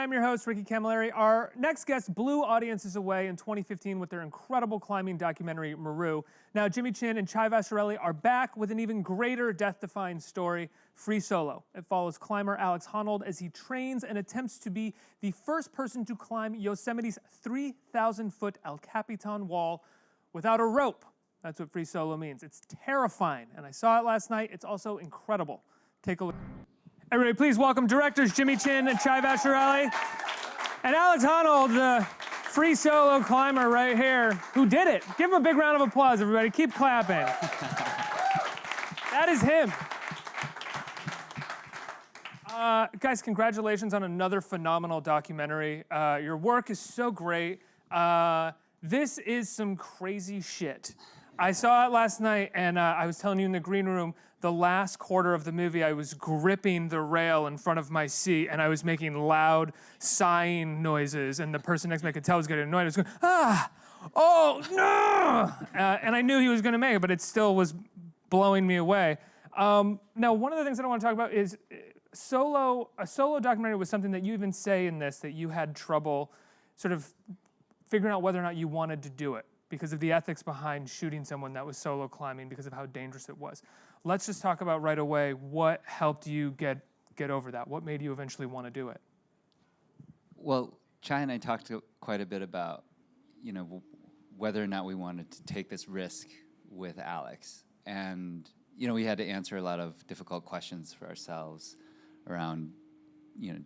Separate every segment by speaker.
Speaker 1: I am your host, Ricky Camilleri. Our next guest blew audiences away in 2015 with their incredible climbing documentary, Meru. Now, Jimmy Chin and Chai Vasarhelyi are back with an even greater death-defying story, Free Solo. It follows climber Alex Honnold as he trains and attempts to be the first person to climb Yosemite's 3,000-foot El Capitan wall without a rope. That's what Free Solo means. It's terrifying, and I saw it last night. It's also incredible. Take a look. Everybody, please welcome directors Jimmy Chin and Chai Vasarhelyi, and Alex Honnold, the free solo climber right here, who did it. Give him a big round of applause, everybody. Keep clapping. That is him. Guys, congratulations on another phenomenal documentary. Your work is so great. This is some crazy shit. I saw it last night, and I was telling you in the green room, the last quarter of the movie, I was gripping the rail in front of my seat, and I was making loud, sighing noises, and the person next to me, I could tell, was getting annoyed. I was going, ah, oh, no! And I knew he was going to make it, but it still was blowing me away. Now, one of the things that I want to talk about is a solo documentary was something that you even say in this, that you had trouble sort of figuring out whether or not you wanted to do it, because of the ethics behind shooting someone that was solo climbing, because of how dangerous it was. Let's just talk about right away what helped you get over that. What made you eventually want to do it?
Speaker 2: Well, Chai and I talked quite a bit about, whether or not we wanted to take this risk with Alex. And, we had to answer a lot of difficult questions for ourselves around,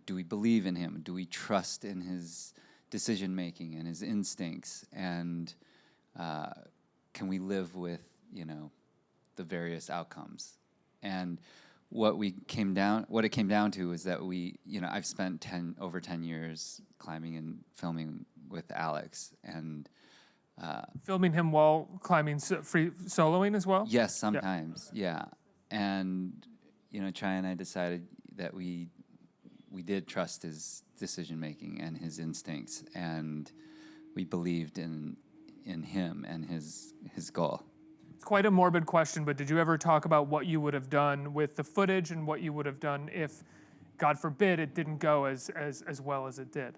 Speaker 2: do we believe in him? Do we trust in his decision-making and his instincts? And can we live with, the various outcomes? And what it came down to is that I've spent over 10 years climbing and filming with Alex, and
Speaker 1: filming him while climbing free soloing as well?
Speaker 2: Yes, sometimes, yeah. And Chai and I decided that we did trust his decision-making and his instincts, and we believed in him and his goal.
Speaker 1: It's quite a morbid question, but did you ever talk about what you would have done with the footage and what you would have done if, God forbid, it didn't go as well as it did?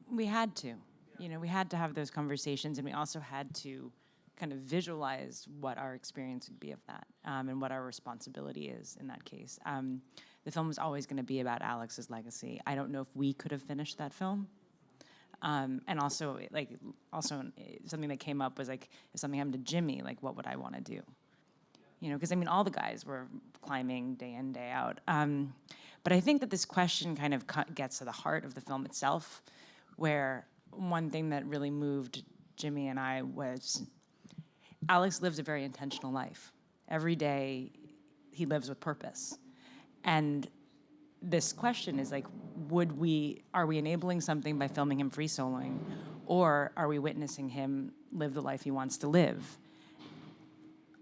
Speaker 3: We had to. We had to have those conversations, and we also had to kind of visualize what our experience would be of that, and what our responsibility is in that case. The film was always going to be about Alex's legacy. I don't know if we could have finished that film. And also something that came up was if something happened to Jimmy, what would I want to do? Because all the guys were climbing day in, day out. But I think that this question kind of gets to the heart of the film itself, where one thing that really moved Jimmy and I was Alex lives a very intentional life. Every day he lives with purpose. And this question is are we enabling something by filming him free soloing, or are we witnessing him live the life he wants to live?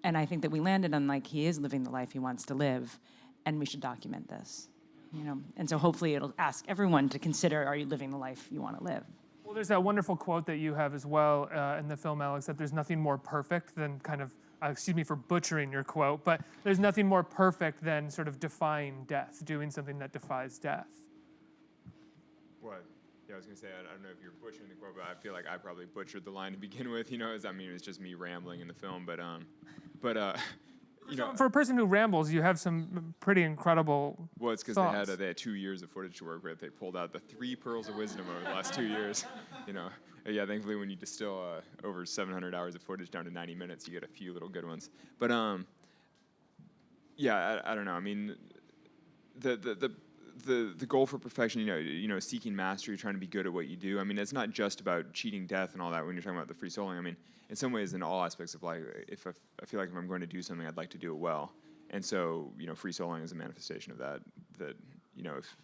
Speaker 3: And I think that we landed on he is living the life he wants to live, and we should document this, And so hopefully it'll ask everyone to consider, are you living the life you want to live?
Speaker 1: Well, there's that wonderful quote that you have as well in the film, Alex, that there's nothing more perfect than kind of, excuse me for butchering your quote, but there's nothing more perfect than sort of defying death, doing something that defies death.
Speaker 4: What? Yeah, I was going to say, I don't know if you're butchering the quote, but I feel like I probably butchered the line to begin with, it's just me rambling in the film,
Speaker 1: For a person who rambles, you have some pretty incredible
Speaker 4: Well, it's because they had 2 years of footage to work with. They pulled out the 3 pearls of wisdom over the last 2 years, Yeah, thankfully when you distill over 700 hours of footage down to 90 minutes, you get a few little good ones. But, yeah, I don't know. The goal for perfection, seeking mastery, trying to be good at what you do. It's not just about cheating death and all that when you're talking about the free soloing. In some ways, in all aspects of life, I feel like if I'm going to do something, I'd like to do it well. And so, free soloing is a manifestation of that. That,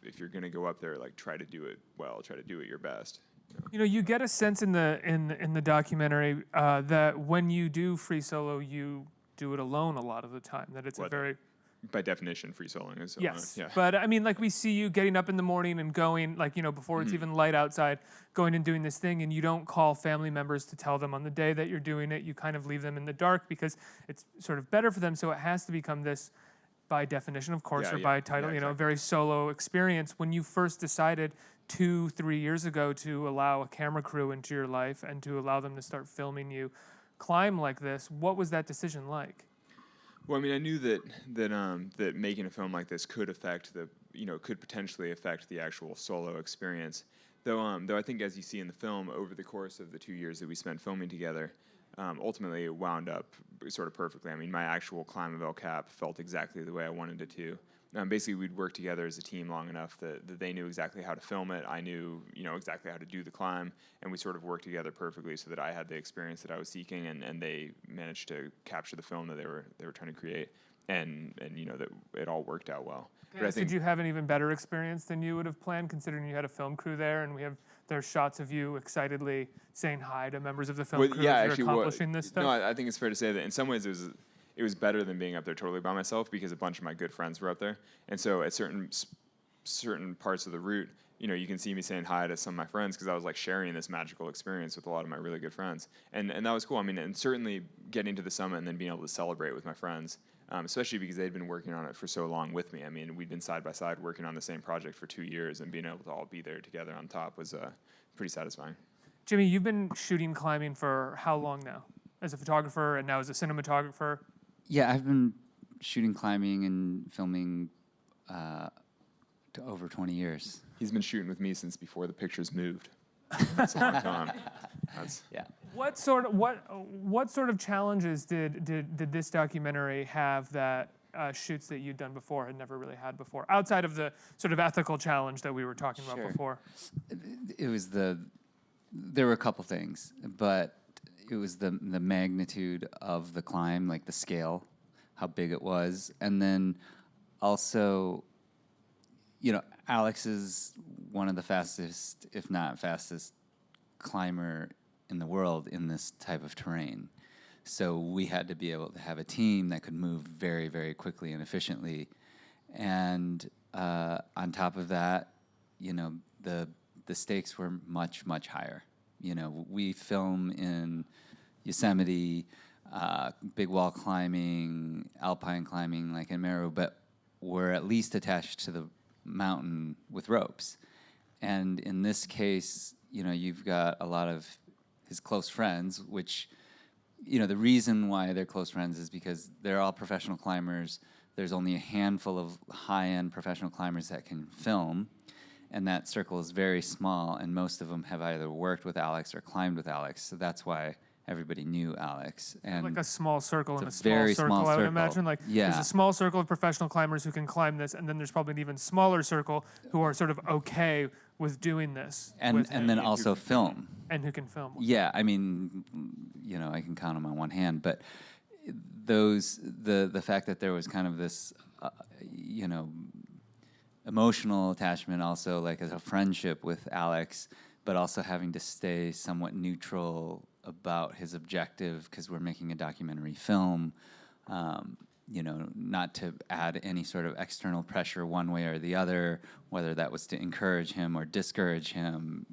Speaker 4: if you're going to go up there, try to do it well, try to do it your best.
Speaker 1: You get a sense in the documentary that when you do free solo, you do it alone a lot of the time. That it's
Speaker 4: by definition, free soloing is
Speaker 1: yes.
Speaker 4: Yeah.
Speaker 1: But we see you getting up in the morning and going, before it's even light outside, going and doing this thing, and you don't call family members to tell them on the day that you're doing it. You kind of leave them in the dark because it's sort of better for them. So it has to become this by definition, of course,
Speaker 4: Yeah,
Speaker 1: or
Speaker 4: yeah,
Speaker 1: by title,
Speaker 4: yeah,
Speaker 1: you know,
Speaker 4: exactly.
Speaker 1: very solo experience. When you first decided 2-3 years ago to allow a camera crew into your life and to allow them to start filming you climb like this, what was that decision like?
Speaker 4: Well, I mean, I knew that making a film like this could affect could potentially affect the actual solo experience. Though I think, as you see in the film, over the course of the 2 years that we spent filming together, ultimately it wound up sort of perfectly. I mean, my actual climb of El Cap felt exactly the way I wanted it to. Basically, we'd worked together as a team long enough that they knew exactly how to film it. I knew, exactly how to do the climb, and we sort of worked together perfectly so that I had the experience that I was seeking, and they managed to capture the film that they were trying to create, and that it all worked out well. But I think
Speaker 1: Did you have an even better experience than you would have planned, considering you had a film crew there, and there's shots of you excitedly saying hi to members of the film crew as you're accomplishing this stuff?
Speaker 4: No, I think it's fair to say that in some ways it was better than being up there totally by myself, because a bunch of my good friends were up there, and so at certain parts of the route, you can see me saying hi to some of my friends because I was like sharing this magical experience with a lot of my really good friends, and that was cool. I mean, and certainly getting to the summit and then being able to celebrate with my friends, especially because they'd been working on it for so long with me. I mean, we'd been side by side working on the same project for 2 years, and being able to all be there together on top was pretty satisfying.
Speaker 1: Jimmy, you've been shooting climbing for how long now? As a photographer and now as a cinematographer?
Speaker 2: Yeah, I've been shooting climbing and filming to over 20 years.
Speaker 4: He's been shooting with me since before the pictures moved. That's a long time.
Speaker 2: Yeah.
Speaker 1: What sort of challenges did this documentary have that shoots that you'd done before had never really had before, outside of the sort of ethical challenge that we were talking about
Speaker 2: Sure.
Speaker 1: before?
Speaker 2: It was there were a couple things, but it was the magnitude of the climb, like the scale, how big it was, and then also, Alex is one of the fastest, if not fastest, climber in the world in this type of terrain. So we had to be able to have a team that could move very, very quickly and efficiently. And on top of that, the stakes were much, much higher. We film in Yosemite, big wall climbing, alpine climbing, like in Meru, but we're at least attached to the mountain with ropes. And in this case, you've got a lot of his close friends, which, the reason why they're close friends is because they're all professional climbers. There's only a handful of high-end professional climbers that can film, and that circle is very small, and most of them have either worked with Alex or climbed with Alex, so that's why everybody knew Alex. And
Speaker 1: Like a small circle and a small
Speaker 2: very
Speaker 1: circle,
Speaker 2: small
Speaker 1: I would
Speaker 2: circle.
Speaker 1: imagine. Like there's a small circle of professional climbers who can climb this, and then there's probably an even smaller circle who are sort of okay with doing this.
Speaker 2: and then also film.
Speaker 1: And who can film.
Speaker 2: Yeah, I mean, I can count them on one hand, but the fact that there was kind of this, emotional attachment, also like as a friendship with Alex, but also having to stay somewhat neutral about his objective because we're making a documentary film, not to add any sort of external pressure one way or the other, whether that was to encourage him or discourage him,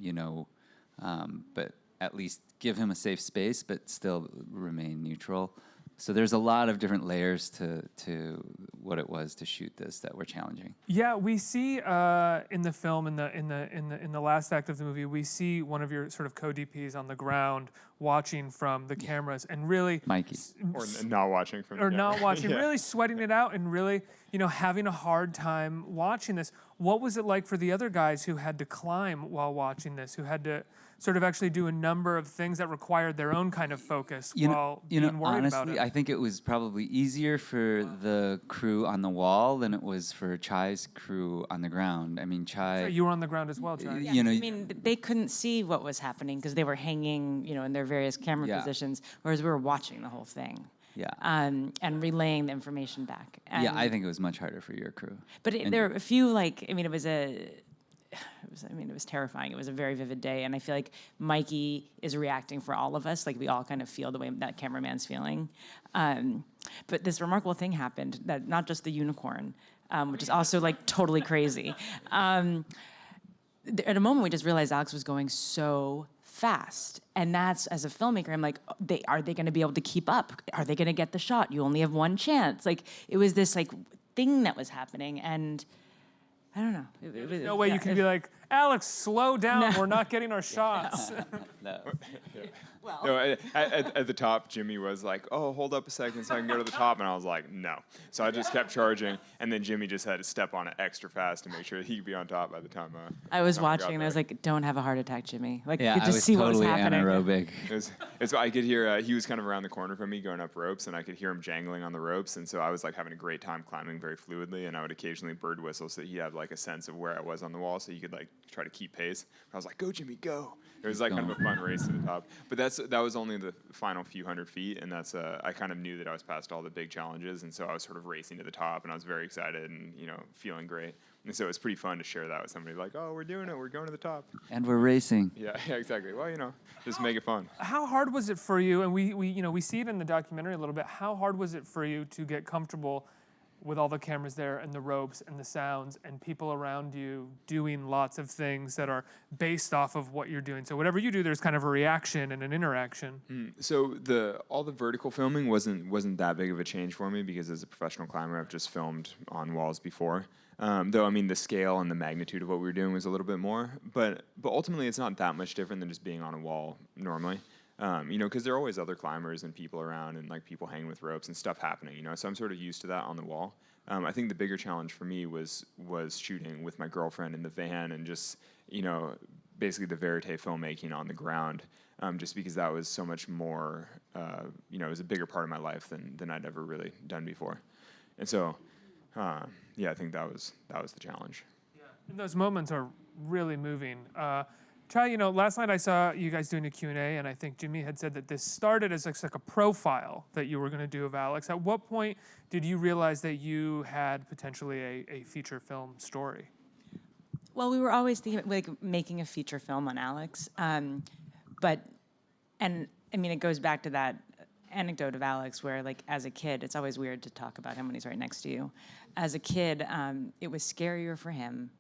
Speaker 2: but at least give him a safe space, but still remain neutral. So there's a lot of different layers to what it was to shoot this that were challenging.
Speaker 1: Yeah, we see in the film, in the last act of the movie, we see one of your sort of co-DPs on the ground watching from the cameras and really
Speaker 2: Mikey.
Speaker 4: Or not watching from the
Speaker 1: or
Speaker 4: camera.
Speaker 1: not watching,
Speaker 4: Yeah.
Speaker 1: really sweating it out and really, having a hard time watching this. What was it like for the other guys who had to climb while watching this, who had to sort of actually do a number of things that required their own kind of focus while being worried
Speaker 2: honestly,
Speaker 1: about it?
Speaker 2: I think it was probably easier for the crew on the wall than it was for Chai's crew on the ground. I mean, Chai.
Speaker 1: You were on the ground as well, Chai.
Speaker 3: Yeah, I mean, they couldn't see what was happening because they were hanging, in their various camera
Speaker 2: Yeah.
Speaker 3: positions, whereas we were watching the whole thing.
Speaker 2: Yeah.
Speaker 3: And relaying the information back. And
Speaker 2: Yeah, I think it was much harder for your crew.
Speaker 3: But there were a few, it was terrifying. It was a very vivid day, and I feel like Mikey is reacting for all of us. Like, we all kind of feel the way that cameraman's feeling. But this remarkable thing happened, that not just the unicorn, which is also, totally crazy. At a moment, we just realized Alex was going so fast. And that's, as a filmmaker, I'm like, are they going to be able to keep up? Are they going to get the shot? You only have one chance. It was this, thing that was happening, and I don't know.
Speaker 1: There's no way you can be like, Alex, slow down.
Speaker 3: No.
Speaker 1: We're not getting our shots.
Speaker 2: No.
Speaker 3: well,
Speaker 4: No, at the top, Jimmy was like, "Oh, hold up a second, so I can go to the top," and I was like, "No." So I just kept charging, and then Jimmy just had to step on it extra fast to make sure he could be on top by the time.
Speaker 3: I was
Speaker 4: time we got
Speaker 3: watching, and I was
Speaker 4: there.
Speaker 3: like, "Don't have a heart attack, Jimmy." Like,
Speaker 2: Yeah,
Speaker 3: you could
Speaker 2: I
Speaker 3: just
Speaker 2: was
Speaker 3: see
Speaker 2: totally
Speaker 3: what was happening.
Speaker 2: anaerobic.
Speaker 4: I could hear he was kind of around the corner from me going up ropes, and I could hear him jangling on the ropes, and so I was like having a great time climbing very fluidly, and I would occasionally bird whistle so he had like a sense of where I was on the wall, so he could like try to keep pace. I was like, "Go, Jimmy, go!" It was like kind of a fun race to the top, but that was only the final few hundred feet, and that's I kind of knew that I was past all the big challenges, and so I was sort of racing to the top, and I was very excited and feeling great, and so it was pretty fun to share that with somebody like, "Oh, we're doing it, we're going to the top."
Speaker 2: And we're racing.
Speaker 4: Yeah, exactly. Well, just make it fun.
Speaker 1: How hard was it for you? And we see it in the documentary a little bit. How hard was it for you to get comfortable with all the cameras there and the ropes and the sounds and people around you doing lots of things that are based off of what you're doing? So whatever you do, there's kind of a reaction and an interaction.
Speaker 4: So all the vertical filming wasn't that big of a change for me because as a professional climber, I've just filmed on walls before. Though I mean the scale and the magnitude of what we were doing was a little bit more, but ultimately it's not that much different than just being on a wall normally. Because there are always other climbers and people around and like people hanging with ropes and stuff happening. So I'm sort of used to that on the wall. I think the bigger challenge for me was shooting with my girlfriend in the van and just basically the verite filmmaking on the ground. Just because that was so much more, it was a bigger part of my life than I'd ever really done before, and so. I think that was the challenge.
Speaker 1: Yeah. And those moments are really moving. Last night I saw you guys doing a Q&A, and I think Jimmy had said that this started as like a profile that you were going to do of Alex. At what point did you realize that you had potentially a feature film story?
Speaker 3: Well, we were always thinking like making a feature film on Alex, it goes back to that anecdote of Alex where like as a kid, it's always weird to talk about him when he's right next to you. As a kid, it was scarier for him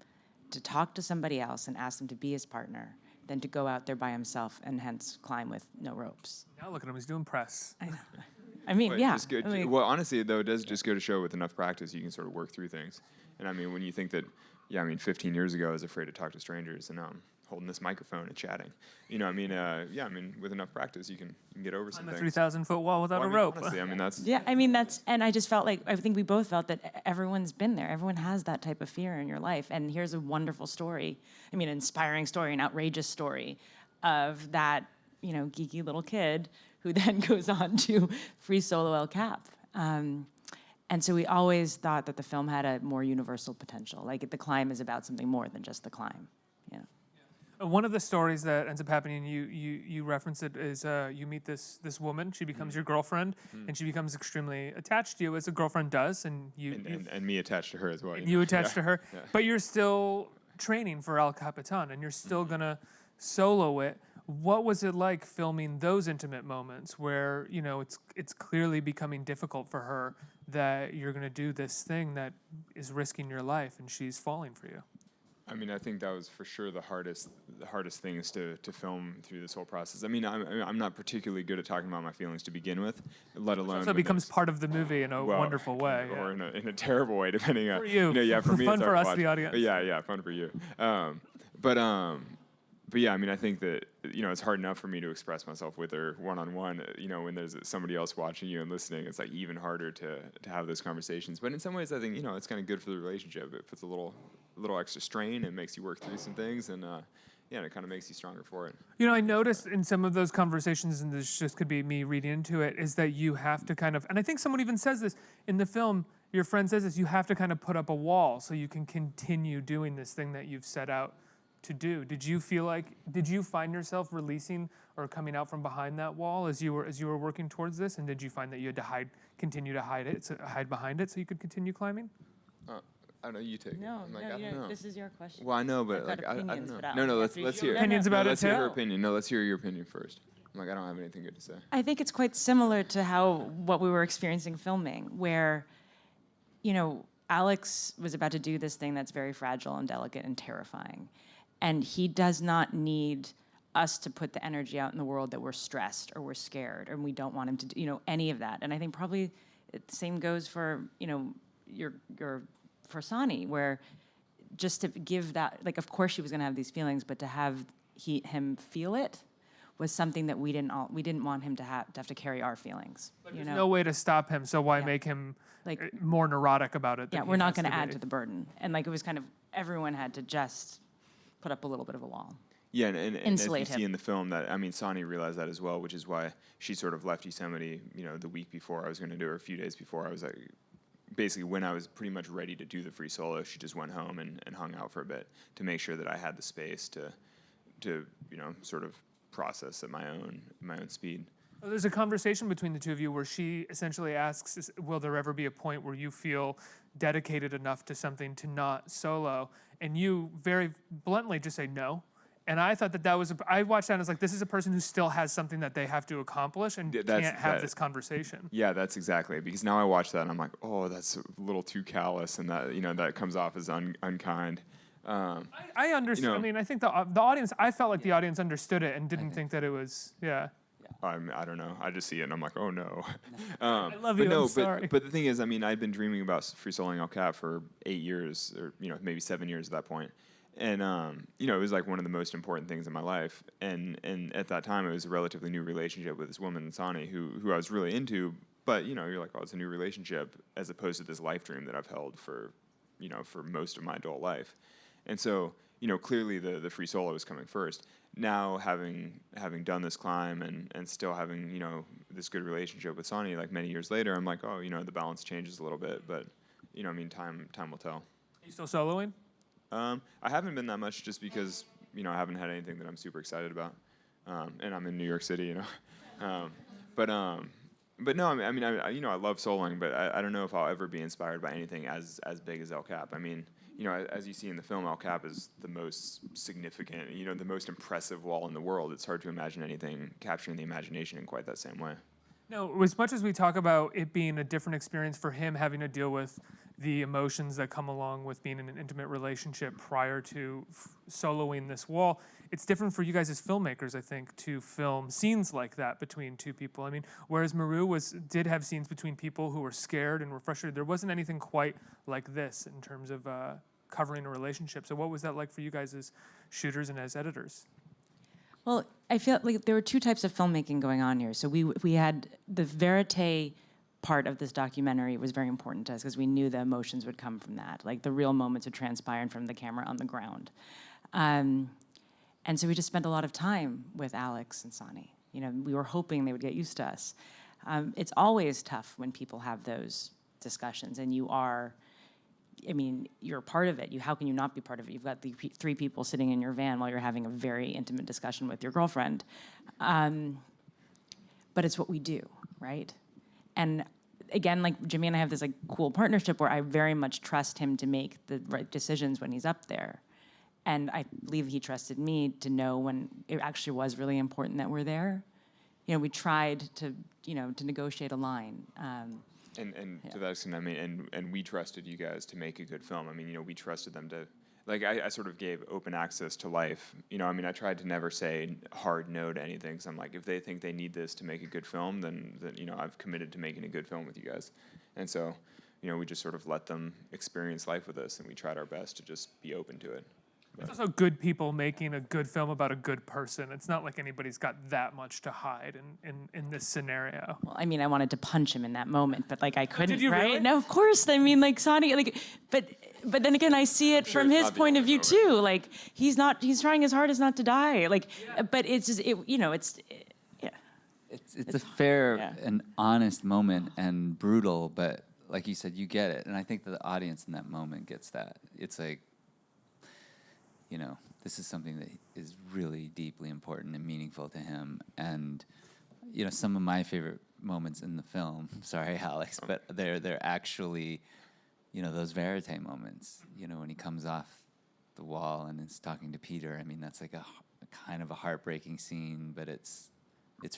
Speaker 3: to talk to somebody else and ask them to be his partner than to go out there by himself and hence climb with no ropes.
Speaker 1: Now look at him, he's doing press.
Speaker 3: I know. I mean,
Speaker 4: But
Speaker 3: yeah.
Speaker 4: just good. Well, honestly, though, it does just go to show with enough practice, you can sort of work through things. And I mean, when you think that, 15 years ago, I was afraid to talk to strangers, and now I'm holding this microphone and chatting. With enough practice, you can get over some
Speaker 1: On the
Speaker 4: things.
Speaker 1: 3,000-foot wall without a rope.
Speaker 4: Honestly, that's.
Speaker 3: Yeah, and I just felt like, I think we both felt that everyone's been there. Everyone has that type of fear in your life. And here's a wonderful story, inspiring story, an outrageous story of that, geeky little kid who then goes on to free solo El Cap. And so we always thought that the film had a more universal potential. Like the climb is about something more than just the climb.
Speaker 1: One of the stories that ends up happening, you reference it, is you meet this woman. She becomes your girlfriend, and she becomes extremely attached to you, as a girlfriend does, and
Speaker 4: And me attached to her as well.
Speaker 1: you attach to her. Yeah. But you're still training for El Capitan, and you're still gonna solo it. What was it like filming those intimate moments where it's clearly becoming difficult for her that you're gonna do this thing that is risking your life, and she's falling for you?
Speaker 4: I think that was for sure the hardest things to film through this whole process. I'm not particularly good at talking about my feelings to begin with, let alone.
Speaker 1: So it becomes part of the movie in a wonderful way,
Speaker 4: or in a terrible way, depending on.
Speaker 1: For you,
Speaker 4: for me,
Speaker 1: fun
Speaker 4: it's
Speaker 1: for
Speaker 4: hard
Speaker 1: us,
Speaker 4: to
Speaker 1: the
Speaker 4: watch.
Speaker 1: audience.
Speaker 4: But fun for you. But I think that it's hard enough for me to express myself with her one-on-one. When there's somebody else watching you and listening, it's like even harder to have those conversations. But in some ways, I think it's kind of good for the relationship. It puts a little extra strain. It makes you work through some things, and and it kind of makes you stronger for it.
Speaker 1: I noticed in some of those conversations, and this just could be me reading into it, is that you have to kind of, and I think someone even says this in the film. Your friend says this: you have to kind of put up a wall so you can continue doing this thing that you've set out to do. Did you find yourself releasing or coming out from behind that wall as you were working towards this? And did you find that you had to hide behind it so you could continue climbing?
Speaker 4: I know you take it.
Speaker 3: No,
Speaker 4: I don't know.
Speaker 3: this is your question.
Speaker 4: Well, I know, but
Speaker 3: I've got
Speaker 4: I don't
Speaker 3: opinions,
Speaker 4: know.
Speaker 3: but
Speaker 4: No,
Speaker 3: after
Speaker 4: let's
Speaker 3: you-
Speaker 4: hear
Speaker 1: Opinions about it
Speaker 4: let's hear her
Speaker 1: too?
Speaker 4: opinion. No, let's hear your opinion first. I don't have anything good to say.
Speaker 3: I think it's quite similar to what we were experiencing filming, where, Alex was about to do this thing that's very fragile and delicate and terrifying. And he does not need us to put the energy out in the world that we're stressed or we're scared and we don't want him to do, any of that. And I think probably the same goes for, for Sani, where just to give that, like, of course she was going to have these feelings, but to have him feel it was something that we didn't want him to have to carry our feelings.
Speaker 1: But there's no way to stop him, so why
Speaker 3: Yeah.
Speaker 1: make him
Speaker 3: Like,
Speaker 1: more neurotic about it?
Speaker 3: yeah,
Speaker 1: than
Speaker 3: we're
Speaker 1: he
Speaker 3: not
Speaker 1: has
Speaker 3: going to add
Speaker 1: be?
Speaker 3: to the burden. And like, it was kind of, everyone had to just put up a little bit of a wall.
Speaker 4: Yeah, and as you
Speaker 3: Insulate
Speaker 4: see
Speaker 3: him.
Speaker 4: in the film, that, I mean, Sani realized that as well, which is why she sort of left Yosemite, you know, the week before I was going to do it, or a few days before. I was like, basically when I was pretty much ready to do the free solo, she just went home and hung out for a bit to make sure that I had the space to you know, sort of process at my own speed.
Speaker 1: Well, there's a conversation between the two of you where she essentially asks, will there ever be a point where you feel dedicated enough to something to not solo? And you very bluntly just say no. And I thought that was, I watched that and I was like, this is a person who still has something that they have to accomplish and can't have this conversation.
Speaker 4: Yeah, that's exactly it. Because now I watch that and I'm like, oh, that's a little too callous, and that, you know, that comes off as unkind.
Speaker 1: I understand.
Speaker 4: You know,
Speaker 1: I mean, I think the audience, I felt like the audience understood it and didn't think that it was, yeah.
Speaker 4: I don't know. I just see it and I'm like, oh no.
Speaker 1: I love
Speaker 4: but
Speaker 1: you,
Speaker 4: no,
Speaker 1: I'm sorry.
Speaker 4: But the thing is, I mean, I've been dreaming about free soloing El Cap for 8 years, or, you know, maybe 7 years at that point. And, you know, it was like one of the most important things in my life. And at that time, it was a relatively new relationship with this woman, Sani, who I was really into. But, you know, you're like, oh, it's a new relationship, as opposed to this life dream that I've held for, you know, for most of my adult life. And so, you know, clearly the free solo is coming first. Now, having done this climb and still having, you know, this good relationship with Sani, like many years later, I'm like, oh, you know, the balance changes a little bit. But, you know, I mean, time will tell.
Speaker 1: Are you still soloing?
Speaker 4: I haven't been that much, just because, you know, I haven't had anything that I'm super excited about, and I'm in New York City, you know. But no, I mean, you know, I love soloing, but I don't know if I'll ever be inspired by anything as big as El Cap. I mean, you know, as you see in the film, El Cap is the most significant, you know, the most impressive wall in the world. It's hard to imagine anything capturing the imagination in quite that same way.
Speaker 1: No, as much as we talk about it being a different experience for him, having to deal with the emotions that come along with being in an intimate relationship prior to soloing this wall, it's different for you guys as filmmakers, I think, to film scenes like that between two people. I mean, whereas Meru did have scenes between people who were scared and were frustrated, there wasn't anything quite like this in terms of covering a relationship. So what was that like for you guys as shooters and as editors?
Speaker 3: Well, I feel like there were two types of filmmaking going on here. So we had the verite part of this documentary was very important to us because we knew the emotions would come from that, like the real moments would transpire from the camera on the ground. And so we just spent a lot of time with Alex and Sani. You know, we were hoping they would get used to us. It's always tough when people have those discussions and you are, I mean, you're part of it. How can you not be part of it? You've got the three people sitting in your van while you're having a very intimate discussion with your girlfriend. But it's what we do, right? And again, like Jimmy and I have this like cool partnership where I very much trust him to make the right decisions when he's up there. And I believe he trusted me to know when it actually was really important that we're there. You know, we tried to, you know, to negotiate a line.
Speaker 4: And to that extent, I mean, and we trusted you guys to make a good film. I mean, you know, we trusted them to, like, I sort of gave open access to life. You know, I mean, I tried to never say hard no to anything, because I'm like, if they think they need this to make a good film, then, you know, I've committed to making a good film with you guys. And so, you know, we just sort of let them experience life with us, and we tried our best to just be open to it.
Speaker 1: It's also good people making a good film about a good person. It's not like anybody's got that much to hide in this scenario.
Speaker 3: Well, I mean, I wanted to punch him in that moment, but like I couldn't,
Speaker 1: did you
Speaker 3: right?
Speaker 1: really?
Speaker 3: No, of course. I mean, like Sani, like, but then again, I see it
Speaker 4: sure
Speaker 3: from
Speaker 4: it's
Speaker 3: his
Speaker 4: not the
Speaker 3: point of
Speaker 4: only
Speaker 3: view
Speaker 4: moment.
Speaker 3: too. Like he's trying his hardest not to die. Like, but it's just, you know, yeah.
Speaker 2: It's a fair
Speaker 3: yeah.
Speaker 2: and honest moment and brutal, but like you said, you get it. And I think that the audience in that moment gets that. It's like, you know, this is something that is really deeply important and meaningful to him. And, you know, some of my favorite moments in the film, sorry, Alex, but they're actually, you know, those verite moments, you know, when he comes off the wall and is talking to Peter. I mean, that's like a kind of a heartbreaking scene, but it's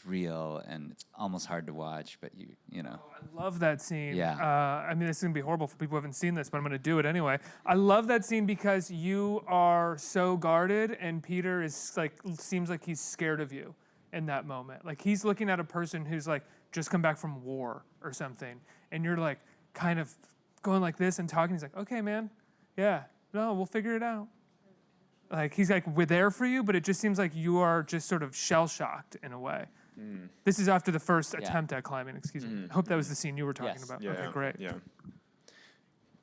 Speaker 2: real and it's almost hard to watch, but you know.
Speaker 1: I love that scene.
Speaker 2: Yeah.
Speaker 1: I mean, this is gonna be horrible for people who haven't seen this, but I'm gonna do it anyway. I love that scene because you are so guarded, and Peter is like, seems like he's scared of you in that moment. Like he's looking at a person who's like just come back from war or something, and you're like kind of going like this and talking. He's like, okay, man, yeah, no, we'll figure it out. Like, he's like, we're there for you, but it just seems like you are just sort of shell-shocked in a way. This is after the first attempt at climbing, excuse me. I hope that was the scene you were talking about.
Speaker 4: Yeah,
Speaker 1: Okay, great.
Speaker 4: Yeah.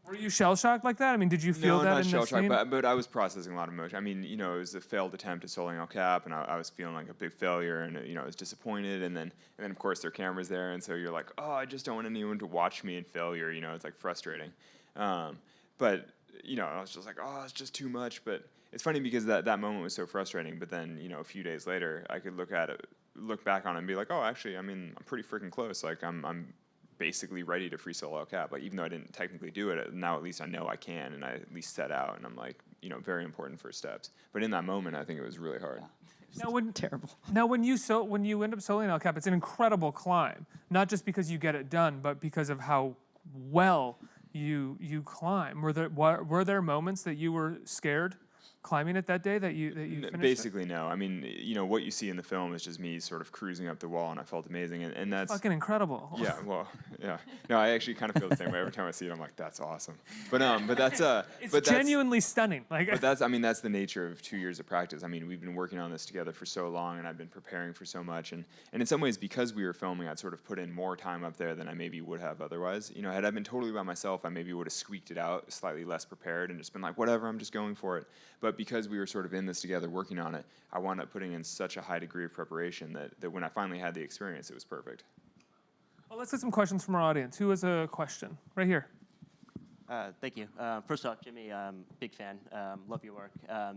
Speaker 1: Were you shell-shocked like that? I mean, did you feel
Speaker 4: No,
Speaker 1: that
Speaker 4: not
Speaker 1: in the
Speaker 4: shell-shocked,
Speaker 1: scene?
Speaker 4: but I was processing a lot of emotion. I mean, it was a failed attempt at soloing El Cap, and I was feeling like a big failure, and I was disappointed, and then of course their camera's there, and so you're like, oh, I just don't want anyone to watch me in failure. It's like frustrating. But I was just like, oh, it's just too much. But it's funny because that moment was so frustrating. But then a few days later, I could look back on it and be like, oh, actually, I mean, I'm pretty freaking close. Like I'm basically ready to free solo El Cap. Like, even though I didn't technically do it, now at least I know I can, and I at least set out, and I'm like, very important first steps. But in that moment, I think it was really hard.
Speaker 3: Terrible.
Speaker 1: Now, when you end up soloing El Cap, it's an incredible climb. Not just because you get it done, but because of how well you climb. Were there moments that you were scared climbing it that day that you finished
Speaker 4: Basically, no. I mean, what you see in the film is just me sort of cruising up the wall, and I felt amazing, and that's
Speaker 1: fucking incredible.
Speaker 4: Yeah, well, yeah. No, I actually kind of feel the same way every time I see it. I'm like, that's awesome. But that's
Speaker 1: It's genuinely stunning. Like,
Speaker 4: but that's the nature of 2 years of practice. I mean, we've been working on this together for so long, and I've been preparing for so much, and in some ways, because we were filming, I'd sort of put in more time up there than I maybe would have otherwise. Had I been totally by myself, I maybe would have squeaked it out slightly less prepared and just been like, whatever, I'm just going for it. But because we were sort of in this together working on it, I wound up putting in such a high degree of preparation that when I finally had the experience, it was perfect.
Speaker 1: well, let's get some questions from our audience. Who has a question? Right here.
Speaker 5: Thank you. First off, Jimmy, big fan. Love your work.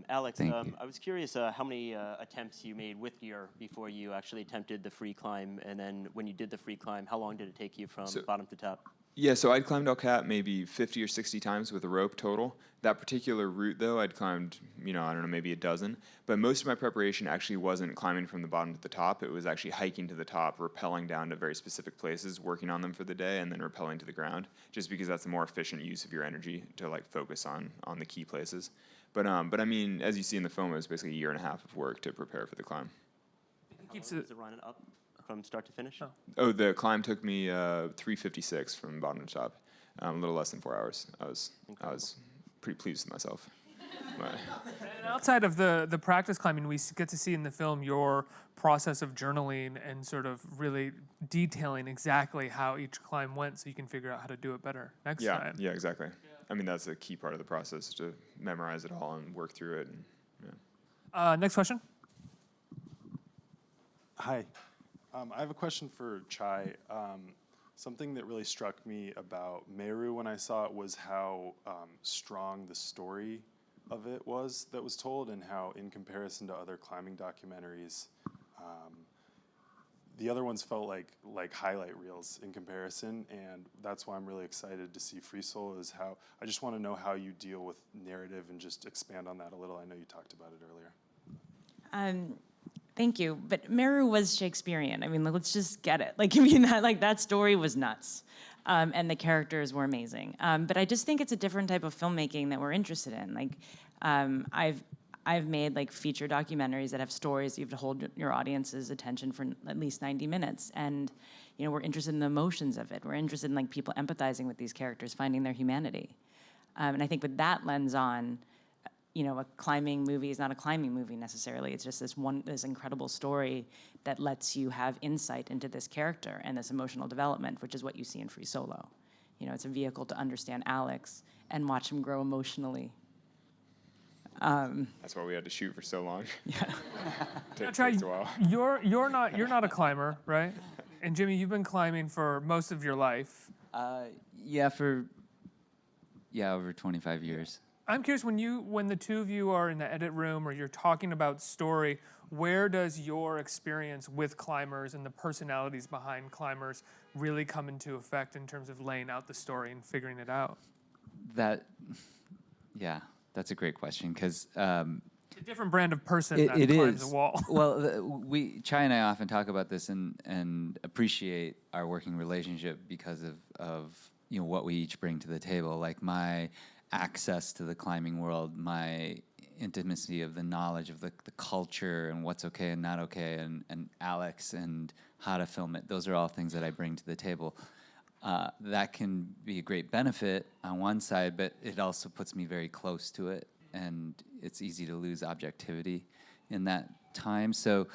Speaker 5: Alex,
Speaker 2: Thank you.
Speaker 5: I was curious how many attempts you made with gear before you actually attempted the free climb, and then when you did the free climb, how long did it take you from bottom to top?
Speaker 4: Yeah, so I'd climbed El Cap maybe 50 or 60 times with a rope total. That particular route, though, I'd climbed, I don't know, maybe a dozen. But most of my preparation actually wasn't climbing from the bottom to the top. It was actually hiking to the top, rappelling down to very specific places, working on them for the day, and then rappelling to the ground, just because that's a more efficient use of your energy to focus on the key places. But I mean, as you see in the film, it was basically 1.5 years of work to prepare for the climb.
Speaker 5: How long does it run up from start to finish?
Speaker 4: Oh, the climb took me 3:56 from bottom to top, a little less than 4 hours. I was pretty pleased with myself.
Speaker 1: And outside of the practice climbing, we get to see in the film your process of journaling and sort of really detailing exactly how each climb went, so you can figure out how to do it better next time.
Speaker 4: Yeah, exactly. I mean, that's a key part of the process, to memorize it all and work through it. And,
Speaker 1: Next question.
Speaker 6: Hi. I have a question for Chai. Something that really struck me about Meru when I saw it was how strong the story of it was that was told, and how, in comparison to other climbing documentaries, the other ones felt like highlight reels in comparison, and that's why I'm really excited to see Free Solo. Is how I just want to know how you deal with narrative and just expand on that a little. I know you talked about it earlier.
Speaker 3: Thank you, but Meru was Shakespearean. I mean, let's just get it. That story was nuts, and the characters were amazing. But I just think it's a different type of filmmaking that we're interested in. I've made feature documentaries that have stories you have to hold your audience's attention for at least 90 minutes, and we're interested in the emotions of it. We're interested in people empathizing with these characters, finding their humanity, and I think with that lens on, a climbing movie is not a climbing movie necessarily. It's just this incredible story that lets you have insight into this character and this emotional development, which is what you see in Free Solo. It's a vehicle to understand Alex and watch him grow emotionally.
Speaker 4: that's why we had to shoot for so long.
Speaker 3: Yeah.
Speaker 1: Now, Chai,
Speaker 4: takes a while.
Speaker 1: you're not a climber, right? And Jimmy, you've been climbing for most of your life.
Speaker 2: Over 25 years.
Speaker 1: I'm curious, when the two of you are in the edit room or you're talking about story, where does your experience with climbers and the personalities behind climbers really come into effect in terms of laying out the story and figuring it out?
Speaker 2: That's a great question, because
Speaker 1: It's a different brand of person that
Speaker 2: it
Speaker 1: climbs
Speaker 2: is
Speaker 1: a wall.
Speaker 2: Well, Chai and I often talk about this and appreciate our working relationship because of what we each bring to the table. Like my access to the climbing world, my intimacy of the knowledge of the culture and what's okay and not okay, and Alex and how to film it. Those are all things that I bring to the table. that can be a great benefit on one side, but it also puts me very close to it, and it's easy to lose objectivity in that time. So,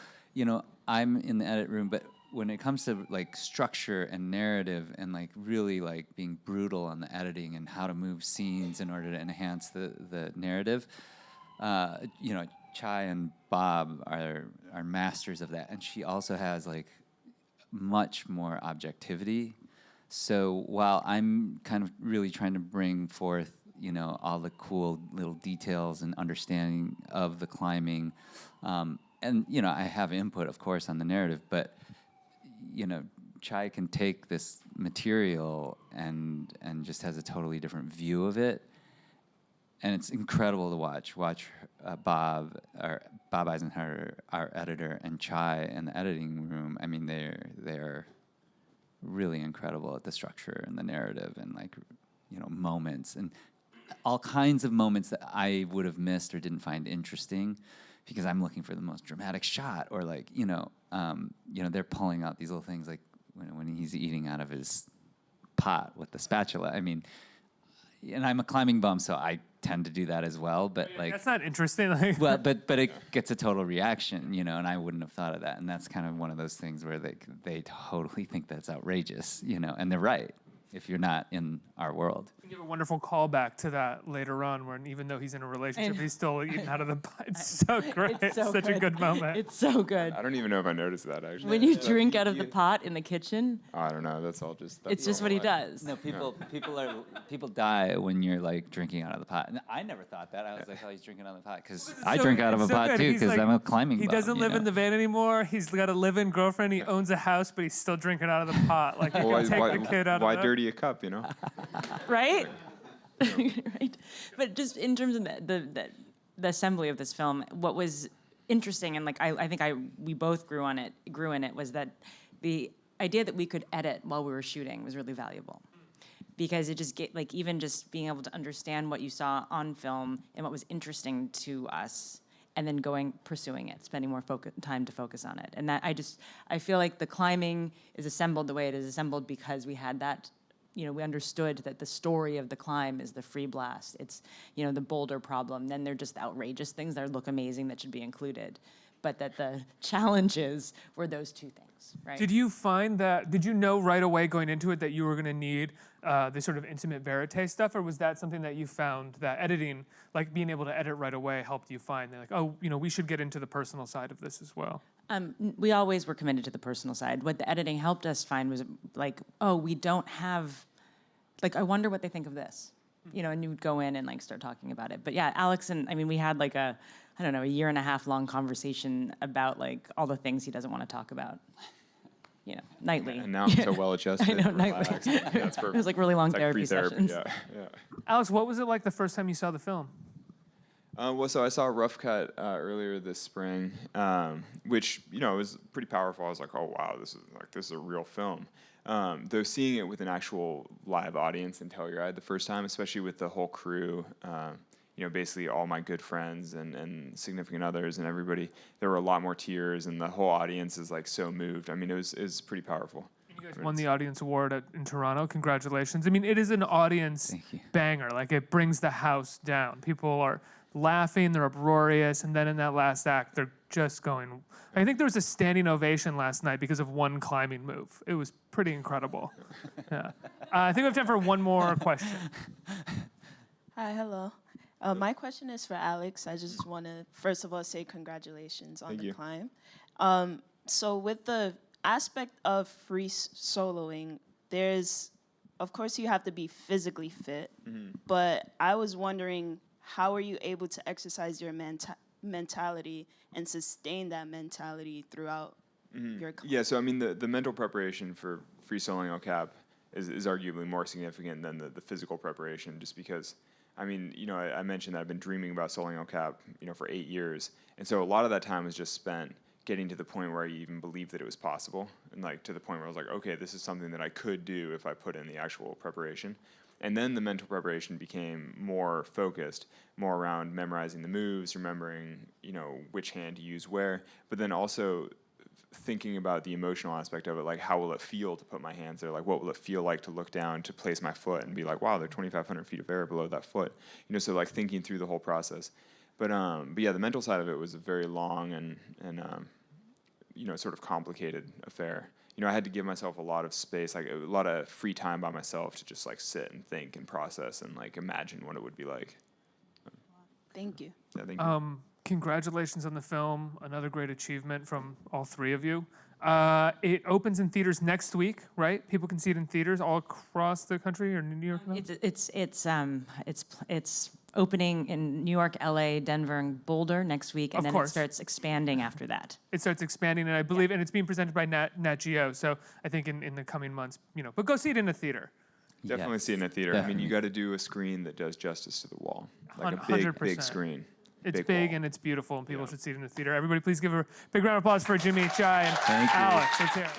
Speaker 2: I'm in the edit room, but when it comes to like structure and narrative and like really like being brutal on the editing and how to move scenes in order to enhance the narrative, Chai and Bob are masters of that, and she also has like much more objectivity. So while I'm kind of really trying to bring forth, all the cool little details and understanding of the climbing, and I have input, of course, on the narrative, but Chai can take this material and just has a totally different view of it, and it's incredible to watch Bob Eisenhower, our editor, and Chai in the editing room. I mean, they're really incredible at the structure and the narrative and like moments and all kinds of moments that I would have missed or didn't find interesting because I'm looking for the most dramatic shot, or like they're pulling out these little things like when he's eating out of his pot with the spatula. I mean, and I'm a climbing bum, so I tend to do that as well. But like,
Speaker 1: that's not interesting.
Speaker 2: well, but it gets a total reaction, and I wouldn't have thought of that. And that's kind of one of those things where they totally think that's outrageous, and they're right if you're not in our world.
Speaker 1: You give a wonderful callback to that later on, where even though he's in a relationship, he's still eating out of the pot. It's so great. It's such a good moment.
Speaker 3: It's so good.
Speaker 4: I don't even know if I noticed that, actually.
Speaker 3: When you drink out of the pot in the kitchen,
Speaker 4: I don't know. That's all just.
Speaker 3: it's just what he does.
Speaker 2: No, people die when you're like drinking out of the pot. And I never thought that. I was like, oh, he's drinking out of the pot because I drink out of a pot too because I'm a climbing bum.
Speaker 1: He doesn't live in the van anymore. He's got a live-in girlfriend. He owns a house, but he's still drinking out of the pot. Like, you can take the kid out of
Speaker 4: Why dirty a cup,
Speaker 3: Right? Right. But just in terms of the assembly of this film, what was interesting, and like I think we both grew in it, was that the idea that we could edit while we were shooting was really valuable. Because it just like even just being able to understand what you saw on film and what was interesting to us, and then pursuing it, spending more time to focus on it. And that I feel like the climbing is assembled the way it is assembled because we had that, we understood that the story of the climb is the free blast. It's, the boulder problem. Then they're just outrageous things that look amazing that should be included. But that the challenges were those two things, right?
Speaker 1: Did you know right away going into it that you were going to need the sort of intimate verite stuff, or was that something that you found that editing, like being able to edit right away, helped you find? They're like, oh, we should get into the personal side of this as well.
Speaker 3: We always were committed to the personal side. What the editing helped us find was like, oh, we don't have, like, I wonder what they think of this, and you would go in and like start talking about it. But yeah, Alex we had like a 1.5 year long conversation about like all the things he doesn't want to talk about, nightly.
Speaker 4: And now I'm so well adjusted.
Speaker 3: I know, nightly.
Speaker 4: That's perfect.
Speaker 3: It was like really long
Speaker 4: It's like
Speaker 3: therapy
Speaker 4: free therapy.
Speaker 3: sessions.
Speaker 4: Yeah.
Speaker 1: Alex, what was it like the first time you saw the film?
Speaker 4: So I saw a rough cut earlier this spring, which was pretty powerful. I was like, oh wow, this is a real film. Though seeing it with an actual live audience in Telluride the first time, especially with the whole crew, basically all my good friends and significant others and everybody, there were a lot more tears, and the whole audience is like so moved. I mean, it was pretty powerful.
Speaker 1: You guys won the audience award in Toronto. Congratulations. I mean, it is an audience banger. Like, it brings the house down. People are laughing, they're uproarious, and then in that last act, they're just going. I think there was a standing ovation last night because of one climbing move. It was pretty incredible. Yeah. I think we have time for one more question.
Speaker 7: Hi, hello. My question is for Alex. I just want to, first of all, say congratulations on the climb. So with the aspect of free soloing, there's, of course, you have to be physically fit, but I was wondering, how are you able to exercise your mentality and sustain that mentality throughout your climb?
Speaker 4: Yeah, so I mean, the mental preparation for free soloing El Cap is arguably more significant than the physical preparation, just because, I mean, I mentioned that I've been dreaming about soloing El Cap, for 8 years. And so a lot of that time was just spent getting to the point where I even believed that it was possible, and like to the point where I was like, okay, this is something that I could do if I put in the actual preparation. And then the mental preparation became more focused, more around memorizing the moves, remembering, which hand to use where, but then also thinking about the emotional aspect of it, like how will it feel to put my hands there? Like what will it feel like to look down, to place my foot and be like, wow, there are 2,500 feet of air below that foot. You know, so like thinking through the whole process. But yeah, the mental side of it was a very long and you know, sort of complicated affair. You know, I had to give myself a lot of space, like a lot of free time by myself to just like sit and think and process and like imagine what it would be like.
Speaker 7: Thank you.
Speaker 4: Yeah, thank you.
Speaker 1: Congratulations on the film. Another great achievement from all three of you. It opens in theaters next week, right? People can see it in theaters all across the country or New York.
Speaker 3: It's opening in New York, LA, Denver, and Boulder next week, and then it starts expanding after that.
Speaker 1: It starts expanding, and I believe, and it's being presented by Nat Geo. So I think in the coming months, you know, but go see it in a theater.
Speaker 4: Definitely see it in a theater.
Speaker 2: Definitely.
Speaker 4: I mean, you got to do a screen that does justice to the wall, like a
Speaker 1: 100%.
Speaker 4: big screen.
Speaker 1: It's
Speaker 4: big
Speaker 1: big
Speaker 4: wall.
Speaker 1: and it's beautiful, and people should see it in the theater. Everybody, please give a big round of applause for Jimmy, Chai, and
Speaker 2: Thank you.
Speaker 1: Alex. Let's hear it.